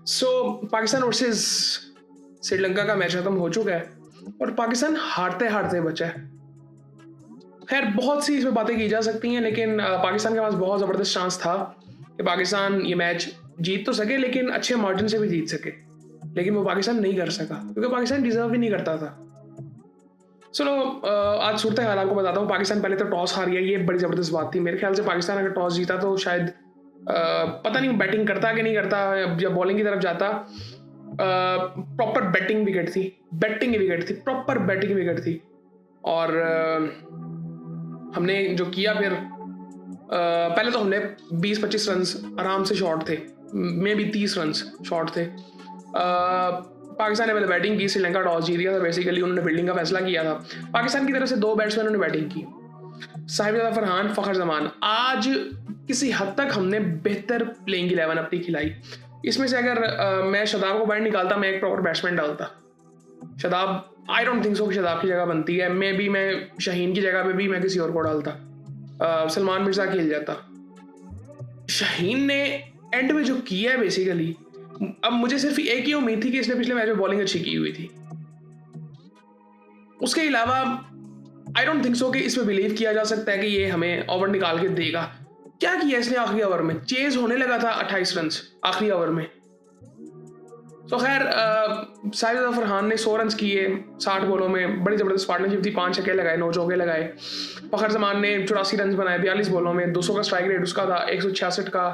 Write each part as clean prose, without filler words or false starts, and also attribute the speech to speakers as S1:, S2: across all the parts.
S1: सो Pakistan versus Sri Lanka का match खत्म हो चुका है और पाकिस्तान हारते हारते बचा है। खैर बहुत सी इसमें बातें की जा सकती हैं, लेकिन पाकिस्तान के पास बहुत ज़बरदस्त चांस था कि पाकिस्तान ये मैच जीत तो सके, लेकिन अच्छे मार्जिन से भी जीत सके, लेकिन वो पाकिस्तान नहीं कर सका क्योंकि पाकिस्तान डिजर्व भी नहीं करता था। चलो आज सूरत हाल आपको बताता हूँ। पाकिस्तान पहले तो टॉस हार गया, ये बड़ी ज़बरदस्त बात थी। मेरे ख्याल से पाकिस्तान अगर टॉस जीता तो शायद पता नहीं बैटिंग करता कि नहीं करता या बॉलिंग की तरफ जाता। प्रॉपर बैटिंग विकेट थी, बैटिंग विकेट थी, प्रॉपर बैटिंग विकेट थी। और हमने जो किया फिर पहले तो हमने 20-25 रन आराम से शॉट थे, मे भी 30 रन शॉट थे। पाकिस्तान ने पहले बैटिंग की, श्रीलंका टॉस जीत गया था। बेसिकली उन्होंने फील्डिंग का फैसला किया था। पाकिस्तान की तरफ से 2 बैट्समैनों ने बैटिंग की, साहिबजादा फरहान, फ़खर जमान। आज किसी हद तक हमने बेहतर प्लेइंग 11 अपनी खिलाई। इसमें से अगर मैं शादाब को बाहर निकालता, मैं एक प्रॉपर बैट्समैन डालता। Shadab I don't think so कि शादाब की जगह बनती है। मे बी मैं शाहीन की जगह पे भी मैं किसी और को डालता, सलमान मिर्जा खेल जाता। शाहीन ने एंड में जो किया है बेसिकली, अब मुझे सिर्फ एक ही उम्मीद थी कि इसने पिछले मैच में बॉलिंग अच्छी की हुई थी। उसके अलावा आई डोंट थिंक सो कि इसमें बिलीव किया जा सकता है कि ये हमें ओवर निकाल के देगा। क्या किया इसने आखिरी ओवर में? चेज होने लगा था 28 रन आखिरी ओवर में। तो खैर साहिबजादा फरहान ने 100 रन किए 60 बॉलों में। बड़ी ज़बरदस्त पार्टनरशिप थी, 5 छक्के लगाए, 9 चौके लगाए। फ़खर जमान ने 84 रन बनाए 42 बॉलों में। 200 का स्ट्राइक रेट उसका था, 166 का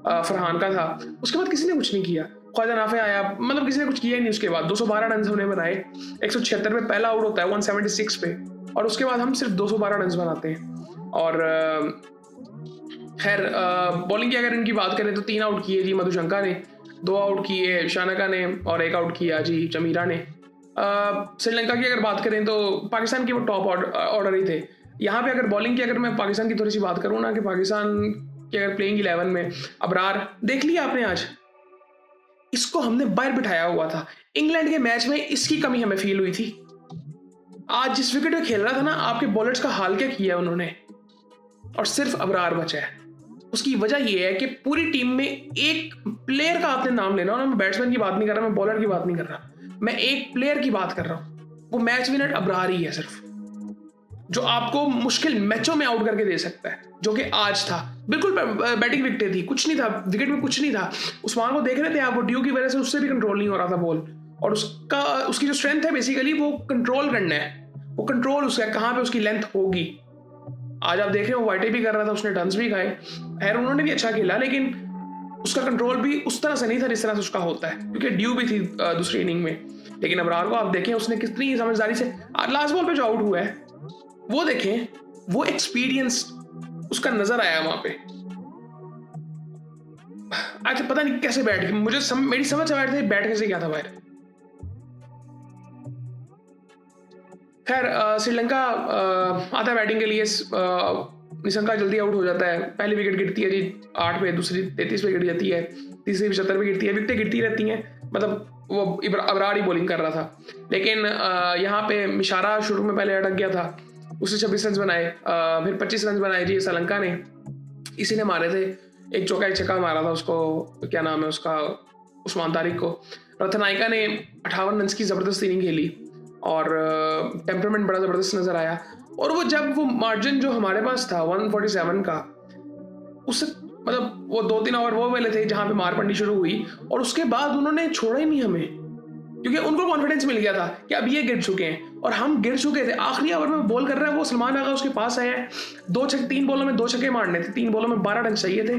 S1: फरहान का था। उसके बाद किसी ने कुछ नहीं किया। ख्वाजा नाफे आया, मतलब किसी ने कुछ किया ही नहीं। उसके बाद 212 रन हमने बनाए। 176 पे पहला आउट होता है 176 पे, और उसके बाद हम सिर्फ 212 रन बनाते हैं। और खैर बॉलिंग की अगर इनकी बात करें तो 3 आउट किए जी मधुशंका ने, 2 आउट किए शानका ने और 1 आउट किया जी जमीरा ने। श्रीलंका की अगर बात करें तो पाकिस्तान की वो टॉप ऑर्डर ही थे। यहाँ पे अगर बॉलिंग की अगर मैं पाकिस्तान की थोड़ी सी बात करूँ ना, कि पाकिस्तान की अगर प्लेइंग 11 में अबरार देख लिया आपने, आज इसको हमने बाहर बिठाया हुआ था। इंग्लैंड के मैच में इसकी कमी हमें फील हुई थी। आज जिस विकेट पे खेल रहा था ना, आपके बॉलर्स का हाल क्या किया उन्होंने, और सिर्फ अबरार बचा है। उसकी वजह यह है कि पूरी टीम में एक प्लेयर का आपने नाम लेना, और मैं बैट्समैन की बात नहीं कर रहा, मैं बॉलर की बात नहीं कर रहा, मैं एक प्लेयर की बात कर रहा हूं। वो मैच विनर अबरार ही है सिर्फ, जो आपको मुश्किल मैचों में आउट करके दे सकता है, जो कि आज था। बिल्कुल बैटिंग विकेट थी, कुछ नहीं था विकेट में, कुछ नहीं था। उस्मान को देख रहे थे आप, वो ड्यू की वजह से उससे भी कंट्रोल नहीं हो रहा था बॉल, और उसकी जो स्ट्रेंथ है बेसिकली वो कंट्रोल करना है। वो कंट्रोल उसका कहाँ पे उसकी लेंथ होगी। आज आप देख रहे हो वाइटे भी कर रहा था, उसने टर्न्स भी खाए। खैर उन्होंने भी अच्छा खेला, लेकिन उसका कंट्रोल भी उस तरह से नहीं था जिस तरह से उसका होता है, क्योंकि ड्यू भी थी दूसरी इनिंग में। लेकिन अबरार को आप देखें, उसने कितनी समझदारी से लास्ट बॉल पे जो आउट हुआ है वो देखें, वो एक्सपीरियंस उसका नजर आया वहां पे। आज पता नहीं कैसे बैठ गया, मेरी समझ से बैठ बैठ कैसे गया था बाहर। खैर श्रीलंका आता है बैटिंग के लिए। निशंका जल्दी आउट हो जाता है। पहली विकेट गिरती है जी 8 पे, दूसरी 33 पे गिर जाती है, तीसरी 75 पे गिरती है। विकेटें गिरती रहती हैं, मतलब वो अबरार ही बॉलिंग कर रहा था। लेकिन यहाँ पे मिशारा शुरू में पहले अटक गया था, उसने 26 रन बनाए। फिर 25 रन बनाए जी श्रीलंका ने, इसी ने मारे थे। एक चौका एक छक्का मारा था उसको, क्या नाम है उसका, उस्मान तारिक को। रथनायका ने 58 रन की ज़बरदस्त इनिंग खेली, और टेम्परामेंट बड़ा ज़बरदस्त नज़र आया। और वो जब वो मार्जिन जो हमारे पास था 147 का, उससे मतलब वो 2-3 ओवर वो वाले थे जहाँ पे मार पड़नी शुरू हुई, और उसके बाद उन्होंने छोड़ा ही नहीं हमें, क्योंकि उनको कॉन्फिडेंस मिल गया था कि अब ये गिर चुके हैं और हम गिर चुके थे। आखिरी ओवर में बॉल कर रहा है वो सलमान आगा, उसके पास आया है। 3 बॉलों में 2 छक्के मारने थे, 3 बॉलों में 12 रन चाहिए थे।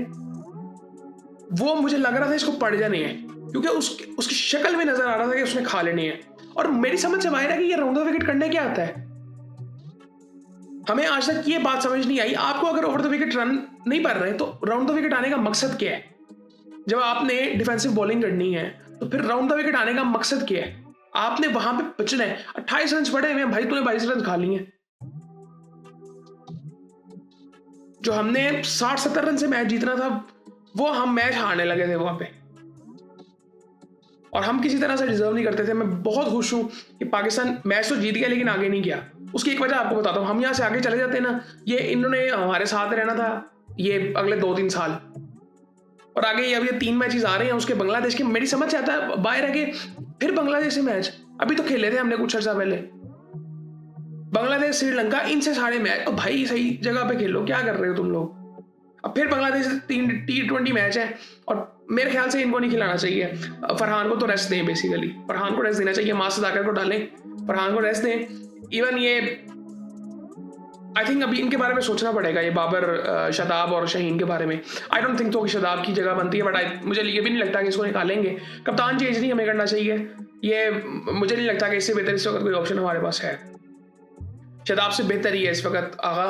S1: वो मुझे लग रहा था इसको पड़ जाने हैं, क्योंकि उसकी शक्ल में नजर आ रहा था कि उसने खा लेनी है। और मेरी समझ से बाहर है कि ये राउंड द विकेट करने क्या आता है। हमें आज तक ये बात समझ नहीं आई, आपको अगर ओवर द विकेट रन नहीं पड़ रहे तो राउंड द विकेट आने का मकसद क्या है? जब आपने डिफेंसिव बॉलिंग करनी है तो फिर राउंड द विकेट आने का मकसद क्या है? आपने वहां पे बचना है। 28 रन पड़े हुए हैं भाई, तूने 22 रन खा लिए। जो हमने 60-70 रन से मैच जीतना था, वो हम मैच हारने लगे थे वहां पे, और हम किसी तरह से डिजर्व नहीं करते थे। मैं बहुत खुश हूं कि पाकिस्तान मैच तो जीत गया लेकिन आगे नहीं गया। उसकी एक वजह आपको बताता हूं, हम यहाँ से आगे चले जाते ना, ये इन्होंने हमारे साथ रहना था ये अगले 2-3 साल। और आगे ये अब ये 3 मैचेस आ रहे हैं उसके बांग्लादेश के, मेरी समझ से आता है बाहर आके फिर बांग्लादेश से मैच, अभी तो खेले थे हमने कुछ अर्सा पहले, बांग्लादेश श्रीलंका, इनसे सारे मैच। भाई सही जगह पे खेलो, क्या कर रहे हो तुम लोग? अब फिर बांग्लादेश 3 T20 मैच है और मेरे ख्याल से इनको नहीं खिलाना चाहिए। फरहान को तो रेस्ट दें, बेसिकली फरहान को रेस्ट देना चाहिए, मास सदाकत को डालें, फरहान को रेस्ट दें। इवन ये आई थिंक अभी इनके बारे में सोचना पड़ेगा, ये बाबर, शदाब और शहीन के बारे में। आई डोंट थिंक तो कि शदाब की जगह बनती है, बट मुझे ये भी नहीं लगता कि इसको निकालेंगे। कप्तान चेंज नहीं हमें करना चाहिए, ये मुझे नहीं लगता कि इससे बेहतर इस वक्त कोई ऑप्शन हमारे पास है। शदाब से बेहतर ही है इस वक्त आगा।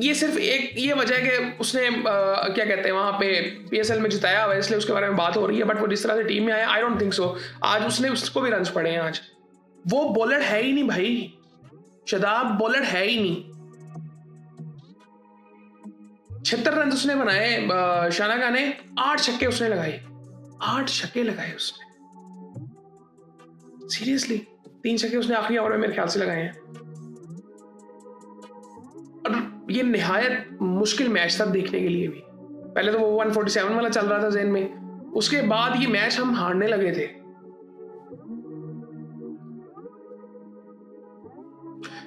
S1: ये सिर्फ एक ये वजह है कि उसने क्या कहते हैं वहाँ पे PSL में जिताया हुआ है, इसलिए उसके बारे में बात हो रही है, बट वो जिस तरह से टीम में आया, आई डोंट थिंक सो आज उसने उसको भी रन्स पड़े हैं। आज वो बॉलर है ही नहीं भाई, शदाब बॉलर है ही नहीं। 76 रन उसने बनाए, शानाका ने 8 छक्के उसने लगाए, 8 छक्के लगाए उसने, सीरियसली 3 छक्के उसने आखिरी ओवर में मेरे ख्याल से लगाए हैं। और ये निहायत मुश्किल मैच था देखने के लिए भी। पहले तो वो 147 वाला चल रहा था ज़हन में, उसके बाद ये मैच हम हारने लगे थे।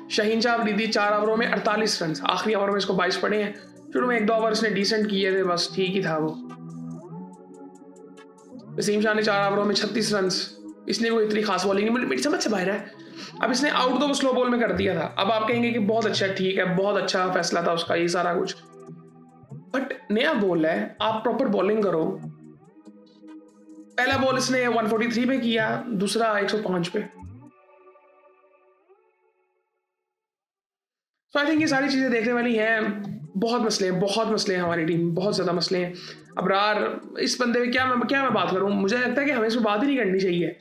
S1: शाहीन शाह अफरीदी 4 ओवरों में 48 रन, आखिरी ओवर में इसको 22 पड़े हैं। शुरू में 1-2 ओवर इसने डिसेंट किए थे, बस ठीक ही था वो। वसीम शाह ने 4 ओवरों में 36 रन, इसने कोई इतनी खास बॉलिंग नहीं, मेरी समझ से बाहर है। अब इसने आउट तो वो स्लो बॉल में कर दिया था, अब आप कहेंगे कि बहुत अच्छा, ठीक है, बहुत अच्छा फैसला था उसका, ये सारा कुछ, बट नया बॉल है, आप प्रॉपर बॉलिंग करो। पहला बॉल इसने 143 पे किया, दूसरा 105 पे। तो आई थिंक ये सारी चीजें देखने वाली हैं। बहुत मसले हैं हमारी टीम, बहुत ज्यादा मसले हैं। अबरार, इस बंदे में क्या मैं बात करूं, मुझे लगता है कि हमें इस पर बात ही नहीं करनी चाहिए।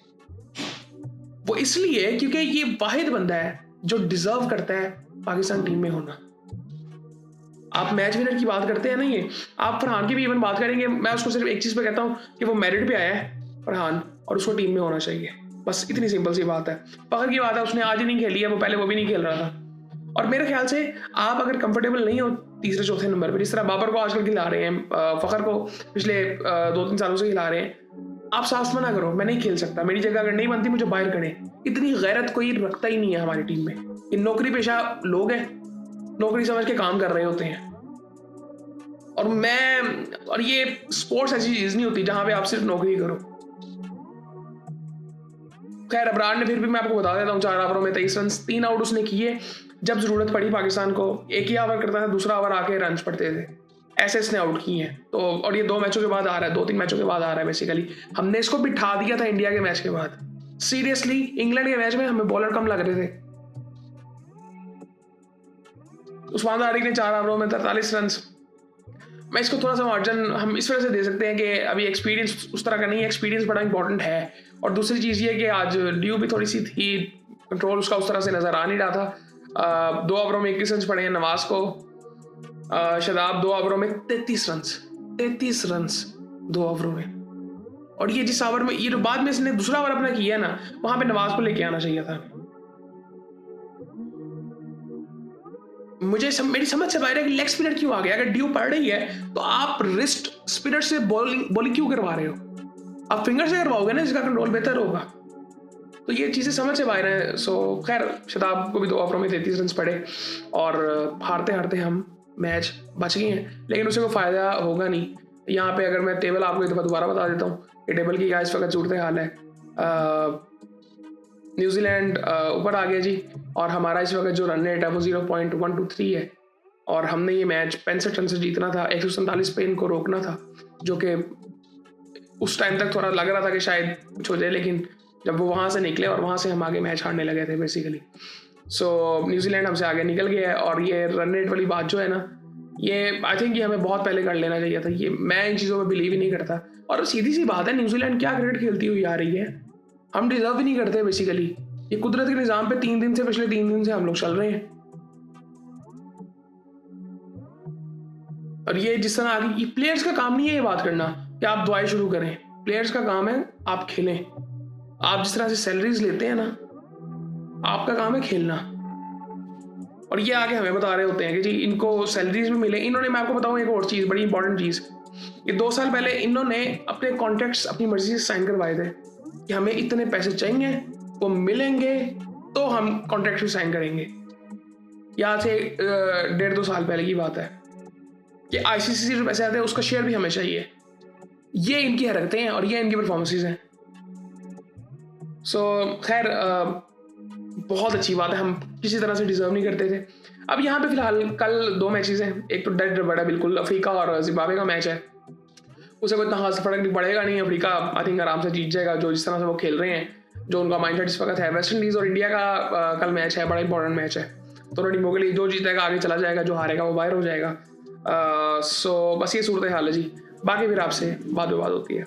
S1: वो इसलिए क्योंकि ये वाहिद बंदा है जो डिजर्व करता है पाकिस्तान टीम में होना। आप मैच विनर की बात करते हैं ना, ये आप फरहान की भी इवन बात करेंगे, मैं उसको सिर्फ एक चीज पे कहता हूँ कि वो मेरिट पे आया है फरहान, और उसको टीम में होना चाहिए, बस इतनी सिंपल सी बात है। फखर की बात है, उसने आज ही नहीं खेली है, वो पहले वो भी नहीं खेल रहा था। और मेरे ख्याल से आप अगर कंफर्टेबल नहीं हो तीसरे चौथे नंबर पर, जिस तरह बाबर को आजकल खिला रहे हैं, फखर को पिछले 2-3 सालों से खिला रहे हैं, आप साफ मना करो, मैं नहीं खेल सकता, मेरी जगह अगर नहीं बनती मुझे बाहर करें। इतनी गैरत कोई रखता ही नहीं है हमारी टीम में। ये नौकरी पेशा लोग हैं, नौकरी समझ के काम कर रहे होते हैं। और ये स्पोर्ट्स ऐसी चीज नहीं होती जहां पे आप सिर्फ नौकरी करो। खैर अबरार ने फिर भी मैं आपको बता देता हूँ, 4 ओवरों में 23 रन, 3 आउट उसने किए। जब जरूरत पड़ी पाकिस्तान को, एक ही ओवर करता था, दूसरा ओवर आके रन पड़ते थे, ऐसे इसने आउट किए हैं। तो और ये 2 मैचों के बाद आ रहा है, 2-3 मैचों के बाद आ रहा है। बेसिकली हमने इसको बिठा दिया था इंडिया के मैच के बाद। सीरियसली इंग्लैंड के मैच में हमें बॉलर कम लग रहे थे। उस्मान तारिक ने 4 ओवरों में 43 रन। मैं इसको थोड़ा सा मार्जिन हम इस वजह से दे सकते हैं कि अभी एक्सपीरियंस उस तरह का नहीं है, एक्सपीरियंस बड़ा इंपॉर्टेंट है। और दूसरी चीज़ ये कि आज ड्यू भी थोड़ी सी थी, कंट्रोल उसका उस तरह से नज़र आ नहीं रहा था। 2 ओवरों में 21 रन पड़े हैं नवाज को। शदाब 2 ओवरों में 33 रन 2 ओवरों में। और ये जिस ओवर में, ये जो बाद में इसने दूसरा ओवर अपना किया ना, वहां पे नवाज को लेके आना चाहिए था। मेरी समझ से बाहर है कि लेग स्पिनर क्यों आ गया। अगर ड्यू पड़ रही है तो आप रिस्ट स्पिनर से बॉलिंग क्यों करवा रहे हो? आप फिंगर से करवाओगे ना, जिसका कंट्रोल बेहतर होगा। तो ये चीज़ें समझ से बाहर है। सो खैर शदाब को भी 2 ओवरों में 33 रन पड़े और हारते हारते हम मैच बच गए हैं, लेकिन उसे कोई फ़ायदा होगा नहीं। यहाँ पे अगर मैं टेबल आपको एक दफ़ा दोबारा बता देता हूँ कि टेबल की क्या इस वक्त सूरत हाल है। न्यूजीलैंड ऊपर आ गया जी, और हमारा इस वक्त जो रन रेट है वो 0.123 है, और हमने ये मैच 65 रन से जीतना था, 147 पे इनको रोकना था, जो कि उस टाइम तक थोड़ा लग रहा था कि शायद कुछ हो जाए, लेकिन जब वो वहाँ से निकले और वहाँ से हम आगे मैच हारने लगे थे बेसिकली। सो न्यूजीलैंड हमसे आगे निकल गया है। और ये रन रेट वाली बात जो है ना, ये आई थिंक ये हमें बहुत पहले कर लेना चाहिए था। ये मैं इन चीज़ों में बिलीव ही नहीं करता। और सीधी सी बात है, न्यूजीलैंड क्या क्रिकेट खेलती हुई आ रही है, हम डिजर्व ही नहीं करते बेसिकली। ये कुदरत के निज़ाम पे पिछले 3 दिन से हम लोग चल रहे हैं। और ये जिस तरह आगे, प्लेयर्स का काम नहीं है ये बात करना कि आप दुआएं शुरू करें। प्लेयर्स का काम है आप खेलें। आप जिस तरह से सैलरीज लेते हैं ना, आपका काम है खेलना। और ये आके हमें बता रहे होते हैं कि जी इनको सैलरीज भी मिले। इन्होंने, मैं आपको बताऊँ एक और चीज़, बड़ी इंपॉर्टेंट चीज़, ये 2 साल पहले इन्होंने अपने कॉन्ट्रैक्ट्स अपनी मर्जी से साइन करवाए थे कि हमें इतने पैसे चाहिए, वो मिलेंगे तो हम कॉन्ट्रैक्ट भी साइन करेंगे। यहाँ से 1.5-2 साल पहले की बात है कि आईसीसी से जो पैसे आते हैं उसका शेयर भी हमें चाहिए। ये इनकी हरकतें हैं और ये इनकी परफॉर्मेंसेज हैं। सो खैर, बहुत अच्छी बात है, हम किसी तरह से डिजर्व नहीं करते थे। अब यहाँ पे फिलहाल कल 2 मैचेस हैं, एक तो डेड बड़ा बिल्कुल अफ्रीका और जिम्बाब्वे का मैच है, उसे कोई इतना खास फर्क नहीं पड़ेगा नहीं। अफ्रीका आई थिंक आराम से जीत जाएगा, जो जिस तरह से वो खेल रहे हैं, जो उनका माइंडसेट इस वक्त है। वेस्ट इंडीज़ और इंडिया का कल मैच है, बड़ा इंपॉर्टेंट मैच है दोनों टीमों के लिए। जो जीतेगा आगे चला जाएगा, जो हारेगा वो बाहर हो जाएगा। सो बस ये सूरत हाल है जी। बाकी फिर आपसे बाद में बात होती है।